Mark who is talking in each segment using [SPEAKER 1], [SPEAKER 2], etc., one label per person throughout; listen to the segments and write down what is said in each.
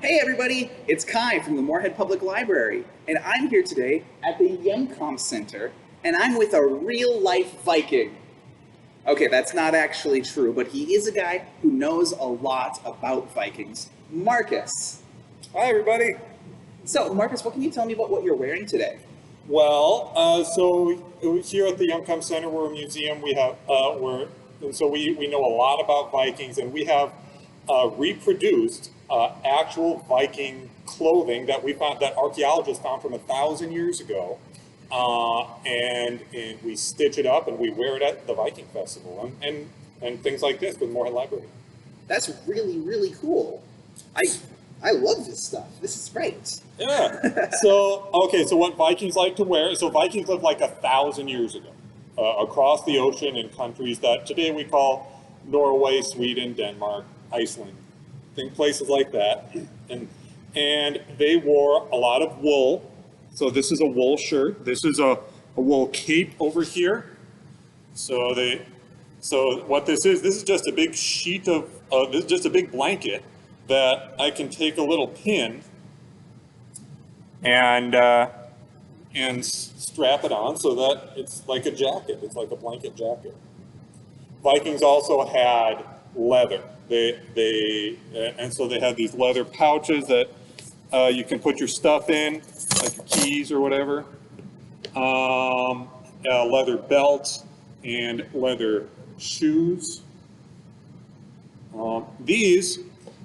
[SPEAKER 1] Hey everybody, it's Kai from the Moorhead Public Library, and I'm here today at the Hjemkomst Center, and I'm with a real-life Viking. Okay, that's not actually true, but he is a guy who knows a lot about Vikings. Marcus.
[SPEAKER 2] Hi, everybody.
[SPEAKER 1] So, Marcus, what can you tell me about what you're wearing today?
[SPEAKER 2] Well, here at the Hjemkomst Center, we're a museum. We have we know a lot about Vikings, and we have reproduced actual Viking clothing that archaeologists found from 1,000 years ago, and we stitch it up and we wear it at the Viking Festival and things like this with Moorhead Library.
[SPEAKER 1] That's really, really cool. I love this stuff. This is great.
[SPEAKER 2] Yeah. So what Vikings like to wear, so Vikings lived like 1,000 years ago across the ocean in countries that today we call Norway, Sweden, Denmark, Iceland, places like that. And they wore a lot of wool. So this is a wool shirt. This is a wool cape over here. So what this is just a big sheet of, this is just a big blanket that I can take a little pin and strap it on so that it's like a jacket. It's like a blanket jacket. Vikings also had leather. And so they had these leather pouches that you can put your stuff in, like your keys or whatever. Leather belts and leather shoes. This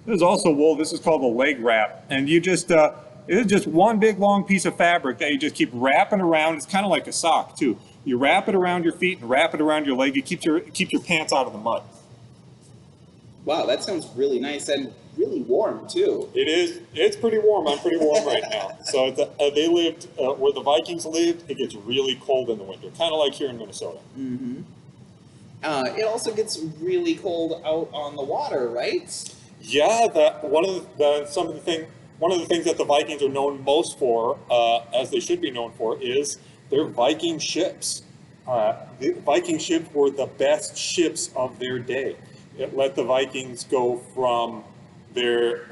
[SPEAKER 2] is also wool. This is called a leg wrap, and you just it is just one big long piece of fabric that you just keep wrapping around. It's kind of like a sock too. You wrap it around your feet and wrap it around your leg. You keep your pants out of the mud.
[SPEAKER 1] Wow, that sounds really nice and really warm too.
[SPEAKER 2] It is. It's pretty warm. I'm pretty warm right now. So they lived where the Vikings lived. It gets really cold in the winter, kind of like here in Minnesota.
[SPEAKER 1] Mm-hmm. It also gets really cold out on the water, right?
[SPEAKER 2] Yeah, one of the things that the Vikings are known most for, as they should be known for, is their Viking ships. The Viking ships were the best ships of their day. It let the Vikings go from their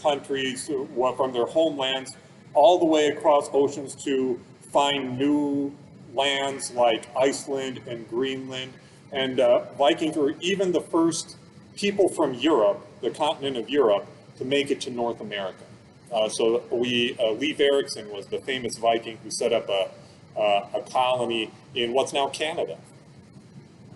[SPEAKER 2] countries, from their homelands, all the way across oceans to find new lands like Iceland and Greenland. And Vikings were even the first people from Europe, the continent of Europe, to make it to North America. Leif Erikson was the famous Viking who set up a colony in what's now Canada.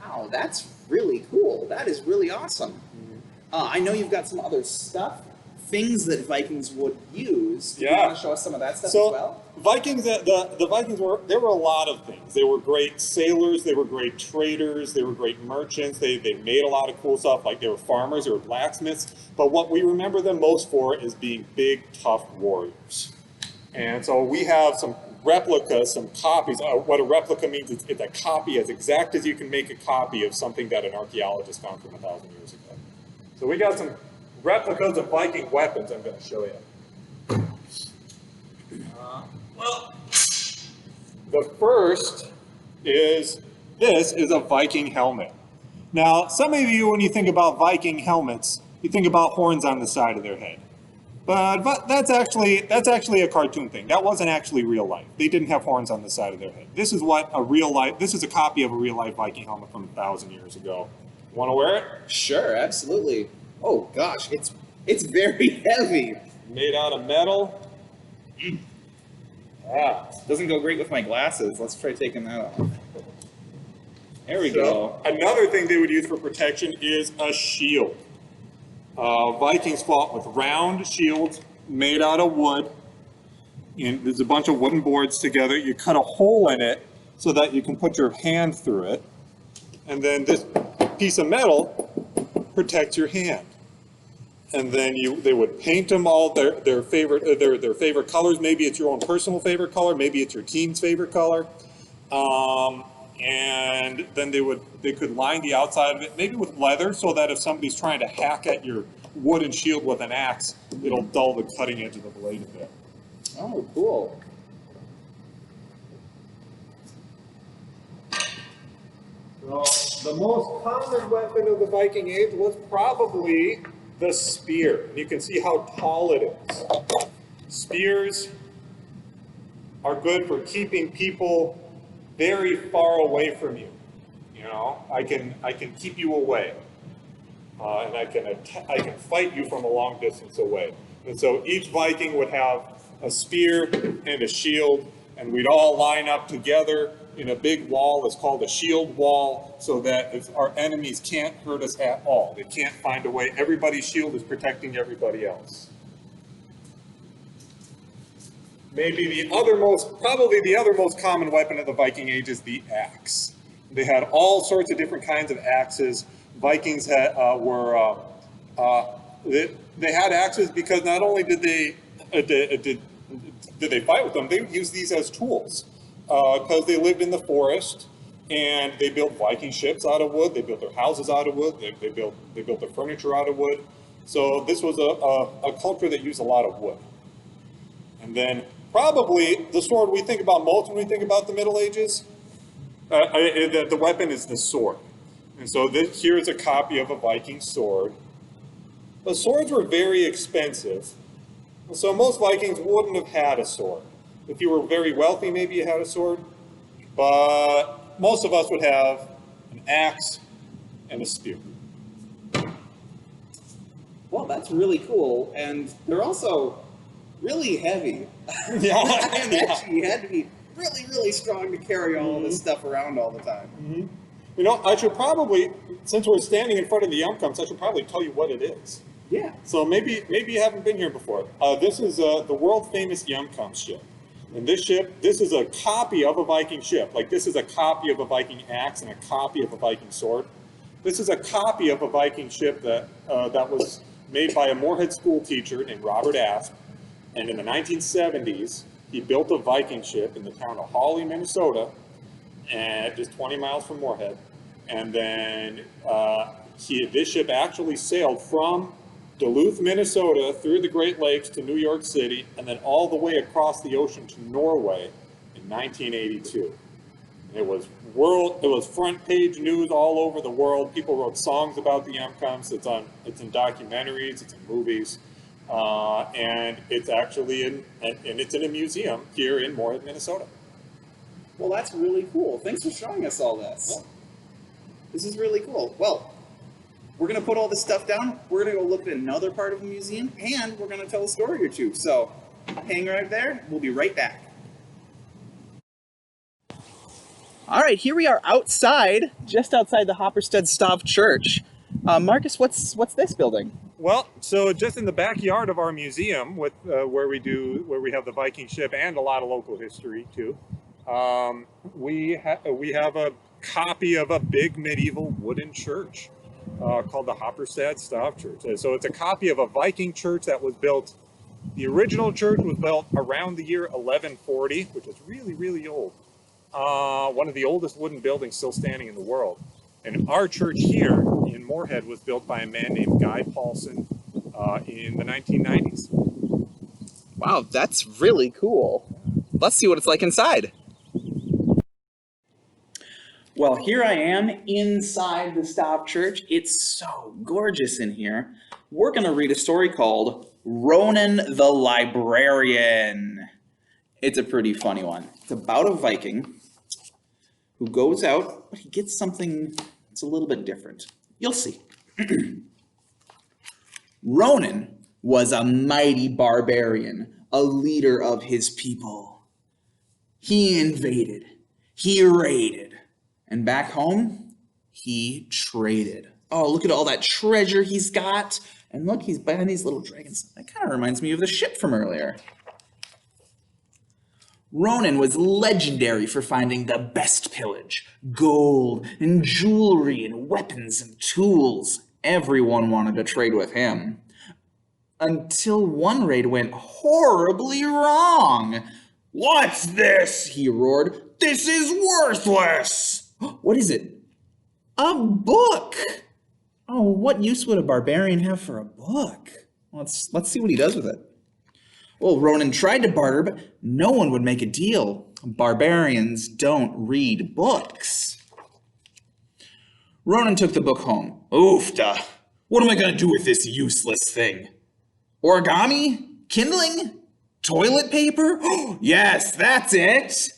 [SPEAKER 1] Wow, that's really cool. That is really awesome. Mm-hmm. I know you've got some other stuff, things that Vikings would use. Do you want to show us some of that stuff as well?
[SPEAKER 2] Vikings, the Vikings there were a lot of things. They were great sailors, they were great traders, they were great merchants, they made a lot of cool stuff, like they were farmers, they were blacksmiths, but what we remember them most for is being big, tough warriors. And so we have some replicas, some copies. What a replica means is it's a copy, as exact as you can make a copy of something that an archaeologist found from 1,000 years ago. So we got some replicas of Viking weapons I'm going to show you. The first is, this is a Viking helmet. Now, some of you, when you think about Viking helmets, you think about horns on the side of their head. But that's actually a cartoon thing. That wasn't actually real life. They didn't have horns on the side of their head. This is a copy of a real life Viking helmet from 1,000 years ago. Want to wear it?
[SPEAKER 1] Sure, absolutely. Oh gosh, it's very heavy.
[SPEAKER 2] Made out of metal.
[SPEAKER 1] Doesn't go great with my glasses. Let's try taking that off. There we go.
[SPEAKER 2] Another thing they would use for protection is a shield. Vikings fought with round shields made out of wood. And there's a bunch of wooden boards together. You cut a hole in it so that you can put your hand through it. And then this piece of metal protects your hand. And then they would paint them all their favorite colors. Maybe it's your own personal favorite color. Maybe it's your team's favorite color. And then they could line the outside of it, maybe with leather, so that if somebody's trying to hack at your wooden shield with an axe, it'll dull the cutting edge of the blade a bit.
[SPEAKER 1] Oh, cool.
[SPEAKER 2] So the most common weapon of the Viking Age was probably the spear. And you can see how tall it is. Spears are good for keeping people very far away from you. You know, I can keep you away, and I can fight you from a long distance away. And so each Viking would have a spear and a shield, and we'd all line up together in a big wall. It's called a shield wall, so that if our enemies can't hurt us at all, they can't find a way. Everybody's shield is protecting everybody else. Probably the other most common weapon of the Viking Age is the axe. They had all sorts of different kinds of axes. Vikings they had axes because not only did they fight with them, they would use these as tools because they lived in the forest and they built Viking ships out of wood. They built their houses out of wood. They built their furniture out of wood. So this was a culture that used a lot of wood. And then probably the sword we think about most when we think about the Middle Ages, the weapon is the sword. And so here is a copy of a Viking sword. But swords were very expensive, so most Vikings wouldn't have had a sword. If you were very wealthy, maybe you had a sword, but most of us would have an axe and a spear.
[SPEAKER 1] Well, that's really cool, and they're also really heavy.
[SPEAKER 2] Yeah.
[SPEAKER 1] I imagine you had to be really, really strong to carry all this stuff around all the time.
[SPEAKER 2] Mm-hmm. You know, I should probably, since we're standing in front of the Hjemkomst, I should probably tell you what it is.
[SPEAKER 1] Yeah.
[SPEAKER 2] So maybe you haven't been here before. This is the world famous Hjemkomst ship. And this is a copy of a Viking ship. Like this is a copy of a Viking axe and a copy of a Viking sword. This is a copy of a Viking ship that was made by a Moorhead school teacher named Robert Asp. And in the 1970s, he built a Viking ship in the town of Hawley, Minnesota, and just 20 miles from Moorhead. And then this ship actually sailed from Duluth, Minnesota, through the Great Lakes to New York City, and then all the way across the ocean to Norway in 1982. It was front page news all over the world. People wrote songs about the Hjemkomst. It's in documentaries, it's in movies, and it's actually in a museum here in Moorhead, Minnesota.
[SPEAKER 1] Well, that's really cool. Thanks for showing us all this.
[SPEAKER 2] Yeah.
[SPEAKER 1] This is really cool. Well, we're going to put all this stuff down. We're going to go look at another part of the museum, and we're going to tell a story or two. So hang right there. We'll be right back. All right, here we are outside, just outside the Hopperstead Stav Church. Marcus, what's this building?
[SPEAKER 2] Well, so just in the backyard of our museum, with where we have the Viking ship and a lot of local history too, we have a copy of a big medieval wooden church called the Hopperstead Stav Church. So it's a copy of a Viking church that was built. The original church was built around the year 1140, which is really, really old. One of the oldest wooden buildings still standing in the world. And our church here in Moorhead was built by a man named Guy Paulson in the 1990s.
[SPEAKER 1] Wow, that's really cool. Let's see what it's like inside. Well, here I am inside the Stav Church. It's so gorgeous in here. We're going to read a story called Ronan the Librarian. It's a pretty funny one. It's about a Viking who goes out, but he gets something that's a little bit different. You'll see. Ronan was a mighty barbarian, a leader of his people. He invaded, he raided, and back home, he traded. Oh, look at all that treasure he's got. And look, he's behind these little dragons. That kind of reminds me of the ship from earlier. Ronan was legendary for finding the best pillage, gold and jewelry and weapons and tools. Everyone wanted to trade with him. Until one raid went horribly wrong. "What's this?" he roared. "This is worthless!" "What is it?" "A book." "Oh, what use would a barbarian have for a book?" Let's see what he does with it. Well, Ronan tried to barter, but no one would make a deal. Barbarians don't read books. Ronan took the book home. "Oofta! What am I going to do with this useless thing? Origami? Kindling? Toilet paper? Yes, that's it!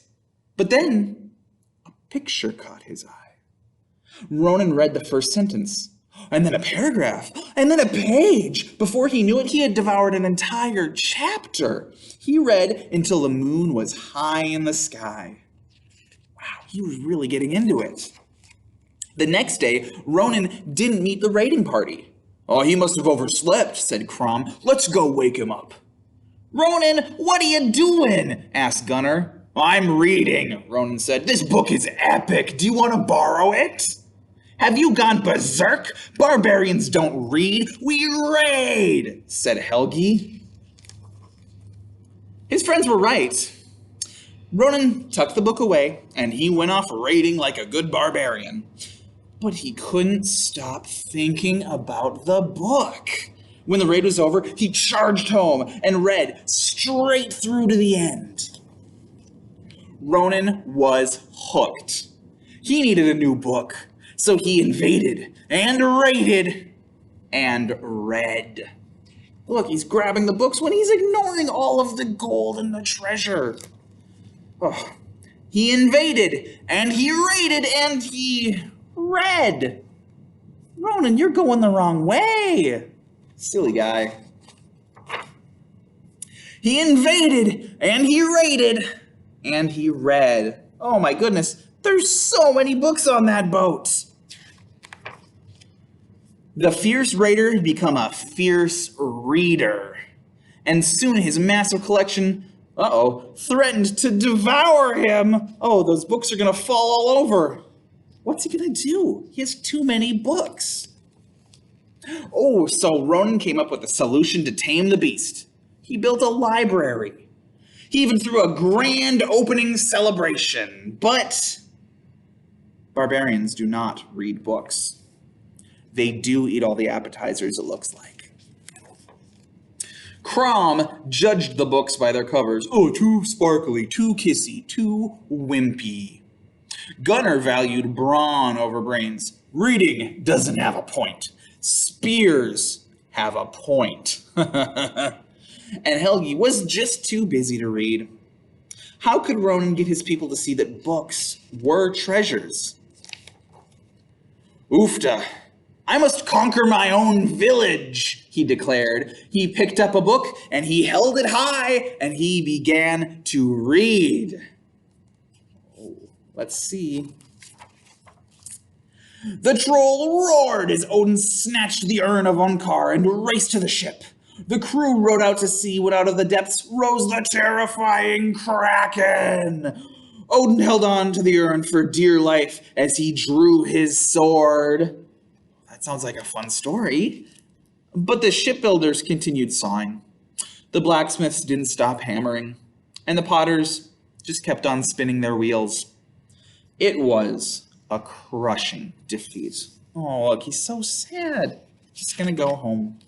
[SPEAKER 1] But then, a picture caught his eye. Ronan read the first sentence, and then a paragraph, and then a page. Before he knew it, he had devoured an entire chapter. He read until the moon was high in the sky. Wow, he was really getting into it. The next day, Ronan didn't meet the raiding party. Oh, he must have overslept, said Crom. Let's go wake him up. Ronan, what are you doing? Asked Gunnar. I'm reading, Ronan said. This book is epic. Do you want to borrow it? Have you gone berserk? Barbarians don't read, we raid, said Helgi. His friends were right. Ronan tucked the book away, and he went off raiding like a good barbarian. But he couldn't stop thinking about the book. When the raid was over, he charged home and read straight through to the end. Ronan was hooked. He needed a new book. So he invaded and raided and read. Look, he's grabbing the books when he's ignoring all of the gold and the treasure. Oh, he invaded and he raided and he read. Ronan, you're going the wrong way. Silly guy. He invaded and he raided and he read. Oh my goodness, there's so many books on that boat. The fierce raider had become a fierce reader, and soon his massive collection, threatened to devour him. Oh, those books are gonna fall all over. What's he gonna do? He has too many books. Oh, so Ronan came up with a solution to tame the beast. He built a library. He even threw a grand opening celebration, but barbarians do not read books. They do eat all the appetizers, it looks like. Crom judged the books by their covers. Oh, too sparkly, too kissy, too wimpy. Gunnar valued brawn over brains. Reading doesn't have a point. Spears have a point. And Helgi was just too busy to read. How could Ronan get his people to see that books were treasures? Oofta. I must conquer my own village, he declared. He picked up a book and he held it high and he began to read. Oh, let's see. The troll roared as Odin snatched the urn of Onkar and raced to the ship. The crew rowed out to sea when out of the depths rose the terrifying Kraken. Odin held on to the urn for dear life as he drew his sword. That sounds like a fun story. But the shipbuilders continued sawing. The blacksmiths didn't stop hammering. And the potters just kept on spinning their wheels. It was a crushing defeat. Oh, look, he's so sad. He's gonna go home.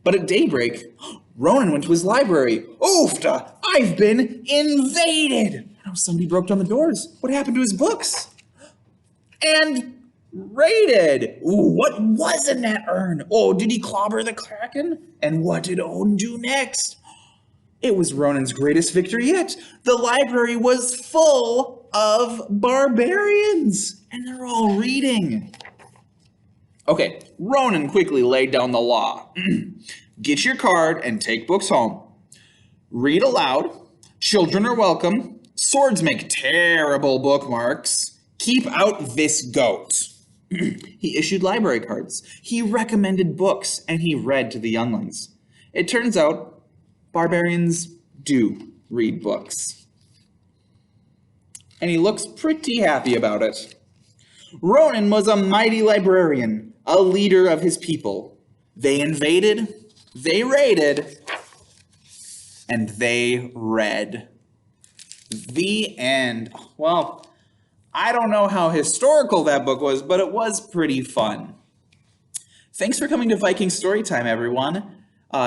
[SPEAKER 1] But at daybreak, Ronan went to his library. Oofta! I've been invaded! Oh, somebody broke down the doors. What happened to his books? And raided. Ooh, what was in that urn? Oh, did he clobber the Kraken? And what did Odin do next? It was Ronan's greatest victory yet. The library was full of barbarians, and they're all reading. Okay, Ronan quickly laid down the law. Get your card and take books home. Read aloud. Children are welcome. Swords make terrible bookmarks. Keep out this goat. He issued library cards. He recommended books, and he read to the younglings. It turns out barbarians do read books. And he looks pretty happy about it. Ronan was a mighty librarian, a leader of his people. They invaded, they raided, and they read. The end. Well, I don't know how historical that book was, but it was pretty fun. Thanks for coming to Viking Storytime, everyone.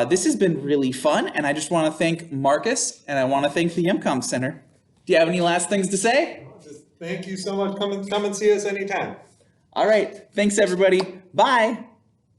[SPEAKER 1] This has been really fun, and I just want to thank Marcus, and I want to thank the Hjemkomst Center. Do you have any last things to say?
[SPEAKER 2] Just thank you so much. Come and see us anytime.
[SPEAKER 1] All right. Thanks, everybody. Bye.